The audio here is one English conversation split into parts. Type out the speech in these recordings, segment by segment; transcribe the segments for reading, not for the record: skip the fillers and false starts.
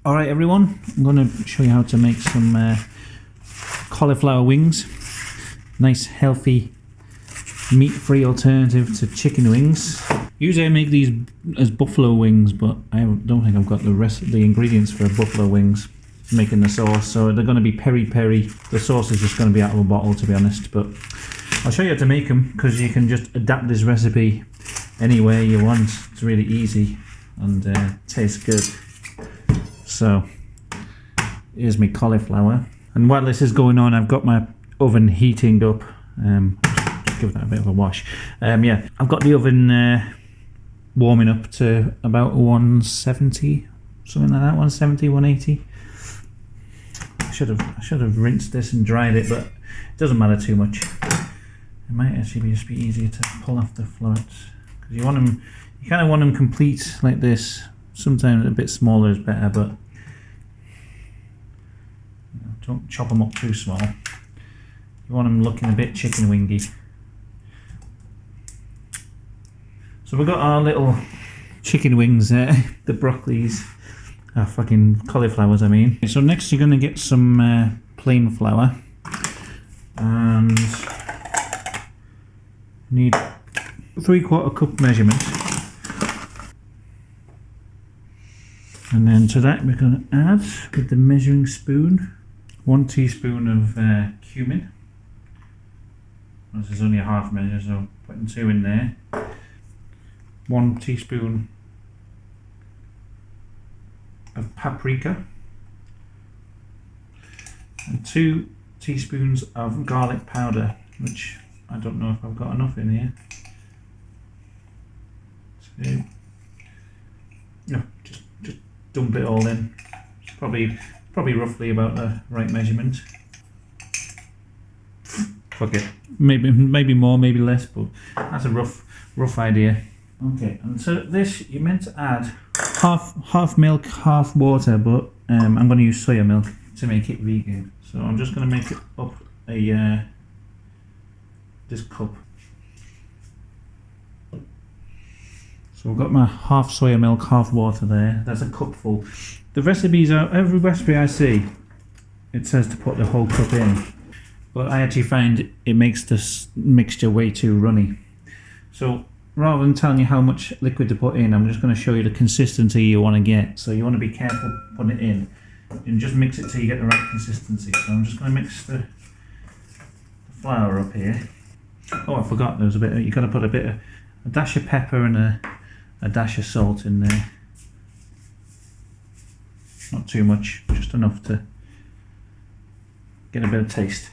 Alright everyone, I'm going to show you how to make some cauliflower wings. Nice healthy meat-free alternative to chicken wings. Usually I make these as buffalo wings, but I don't think I've got the ingredients for buffalo wings making the sauce, so they're going to be peri peri. The sauce is just going to be out of a bottle, to be honest, but I'll show you how to make them because you can just adapt this recipe any way you want. It's really easy and tastes good. So here's my cauliflower, and while this is going on, I've got my oven heating up. Just give that a bit of a wash. Yeah, I've got the oven warming up to about 170, something like that, 170, 180. I should have rinsed this and dried it, but it doesn't matter too much. It might actually just be easier to pull off the florets because you want them. You kind of want them complete like this. Sometimes a bit smaller is better, but don't chop them up too small. You want them looking a bit chicken wingy. So we've got our little chicken wings there, the broccolis, fucking cauliflowers I mean. So next you're going to get some plain flour, and need 3/4 cup measurement. And then to that we're going to add, with the measuring spoon, 1 teaspoon of cumin. This is only a half measure, so putting 2 in there. 1 teaspoon of paprika. And 2 teaspoons of garlic powder, which I don't know if I've got enough in here. So, no, just dump it all in. It's probably roughly about the right measurement. Fuck it. Maybe more, maybe less, but that's a rough idea. Okay, and so this you're meant to add half milk, half water, but I'm going to use soya milk to make it vegan. So I'm just going to make it up this cup. So I've got my half soya milk, half water there. That's a cupful. The recipes are, every recipe I see, it says to put the whole cup in. But I actually find it makes this mixture way too runny. So rather than telling you how much liquid to put in, I'm just going to show you the consistency you want to get. So you want to be careful putting it in. And just mix it till you get the right consistency. So I'm just going to mix the flour up here. Oh, I forgot, there's a bit, you've got to put a dash of pepper and a dash of salt in there. Not too much, just enough to get a bit of taste.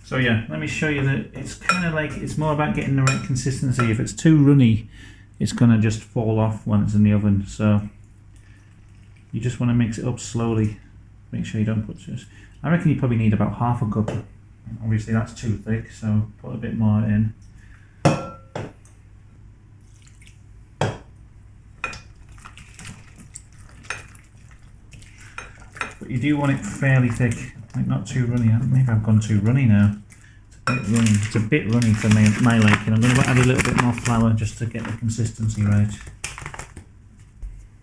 So yeah, let me show you that it's kind of like, it's more about getting the right consistency. If it's too runny, it's going to just fall off when it's in the oven. So you just want to mix it up slowly. Make sure you don't put just, I reckon you probably need about half a cup. Obviously that's too thick, so put a bit more in. But you do want it fairly thick, like not too runny. Maybe I've gone too runny now. It's a bit runny for my liking. I'm going to add a little bit more flour just to get the consistency right.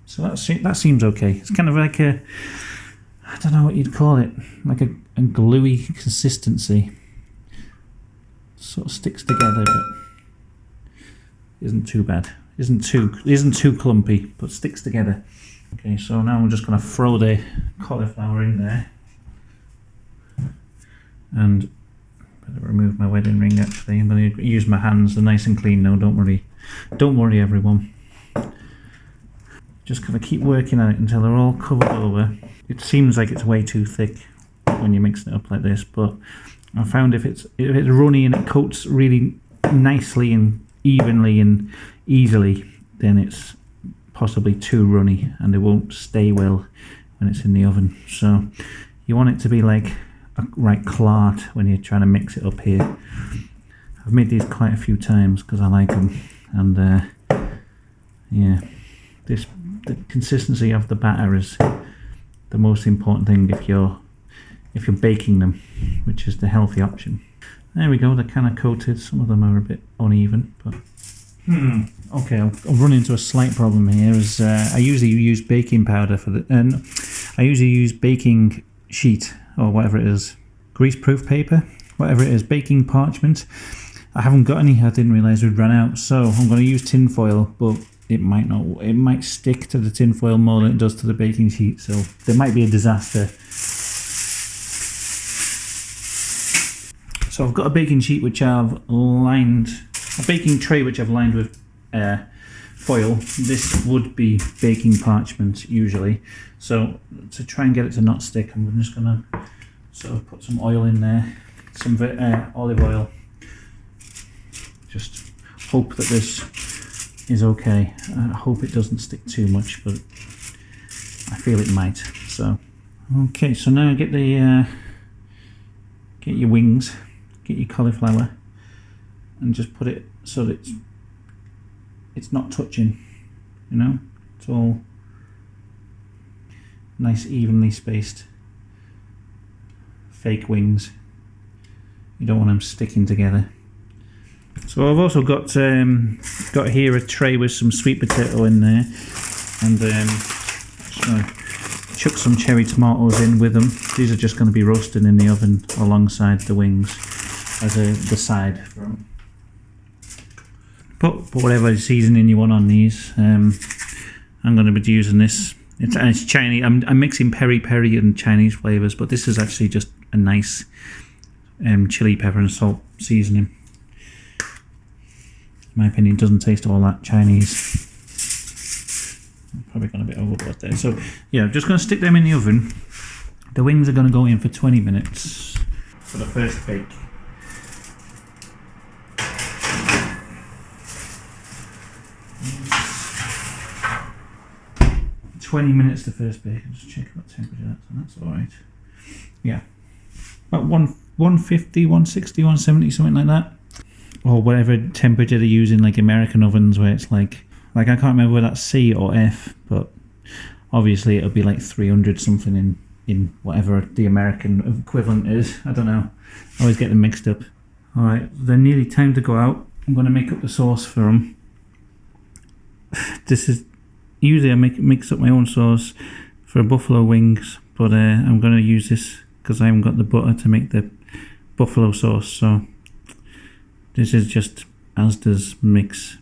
So that seems okay. It's kind of like a, I don't know what you'd call it, like a gluey consistency. Sort of sticks together, but isn't too bad. Isn't too clumpy, but sticks together. Okay, so now I'm just going to throw the cauliflower in there, and better remove my wedding ring. Actually, I'm going to use my hands. They're nice and clean now. Don't worry, everyone. Just going to keep working at it until they're all covered over. It seems like it's way too thick when you mix it up like this, but I found if it's runny and it coats really nicely and evenly and easily, then it's possibly too runny and it won't stay well when it's in the oven. So you want it to be like a right clart when you're trying to mix it up here. I've made these quite a few times because I like them, and yeah, the consistency of the batter is the most important thing if you're baking them, which is the healthy option. There we go, they're kind of coated. Some of them are a bit uneven, but Okay, I've run into a slight problem here. I usually use baking powder for the, and I usually use baking sheet or whatever it is, greaseproof paper, whatever it is, baking parchment. I haven't got any. I didn't realise we'd run out, so I'm going to use tin foil, but it might not. It might stick to the tin foil more than it does to the baking sheet, so there might be a disaster. So I've got a baking sheet which I've lined, a baking tray which I've lined with foil. This would be baking parchment usually. So to try and get it to not stick, I'm just gonna sort of put some oil in there, some olive oil. Just hope that this is okay. I hope it doesn't stick too much, but I feel it might. So okay, so now get the get your wings, get your cauliflower, and just put it so that it's not touching, you know, it's all nice evenly spaced. Fake wings, you don't want them sticking together. So I've also got here a tray with some sweet potato in there, and just gonna chuck some cherry tomatoes in with them. These are just going to be roasted in the oven alongside the wings as the side for them. Put whatever seasoning you want on these. I'm going to be using this. It's Chinese. I'm mixing peri peri and Chinese flavors, but this is actually just a nice chili pepper and salt seasoning. In my opinion, it doesn't taste all that Chinese. I'm probably gone a bit overboard there. So yeah, I'm just going to stick them in the oven. The wings are going to go in for 20 minutes for the first bake. 20 minutes the first bake. I'll just check what temperature that's on. That's alright. Yeah. About 150, 160, 170, something like that. Or whatever temperature they're using, like American ovens, where it's like I can't remember whether that's C or F, but obviously it'll be like 300 something in whatever the American equivalent is. I don't know. I always get them mixed up. Alright, they're nearly time to go out. I'm going to make up the sauce for them. This is usually I mix up my own sauce for buffalo wings, but I'm going to use this because I haven't got the butter to make the buffalo sauce. So this is just Asda's mix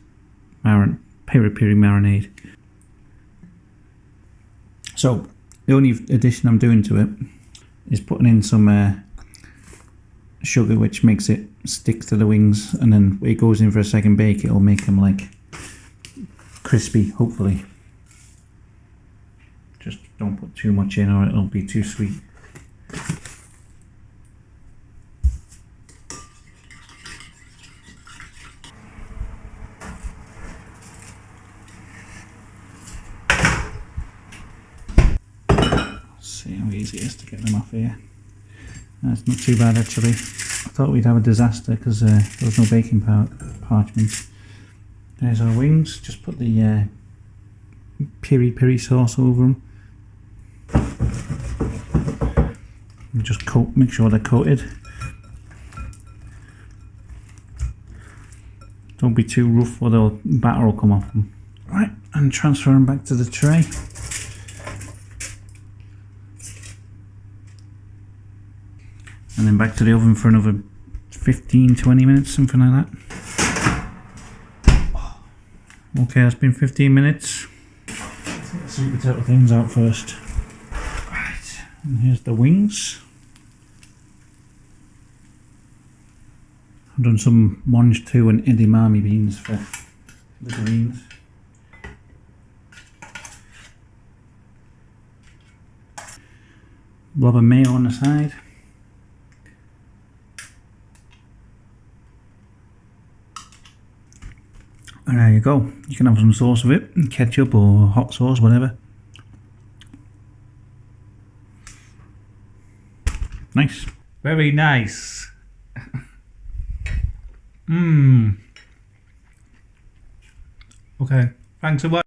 peri peri marinade. So the only addition I'm doing to it is putting in some sugar, which makes it stick to the wings, and then it goes in for a second bake. It'll make them like crispy, hopefully. Just don't put too much in or it'll be too sweet. See how easy it is to get them off here. That's not too bad actually. I thought we'd have a disaster because there was no baking parchment. There's our wings. Just put the peri peri sauce over them. And just make sure they're coated. Don't be too rough or the batter will come off them. Right, and transfer them back to the tray. And then back to the oven for another 15-20 minutes, something like that. Okay, that's been 15 minutes. Let's get the sweet potato things out first. Right, and here's the wings. I've done some monge 2 and edamame beans for the greens. Blob of mayo on the side. And there you go. You can have some sauce with it, ketchup or hot sauce, whatever. Nice. Very nice. Okay, thanks for watching.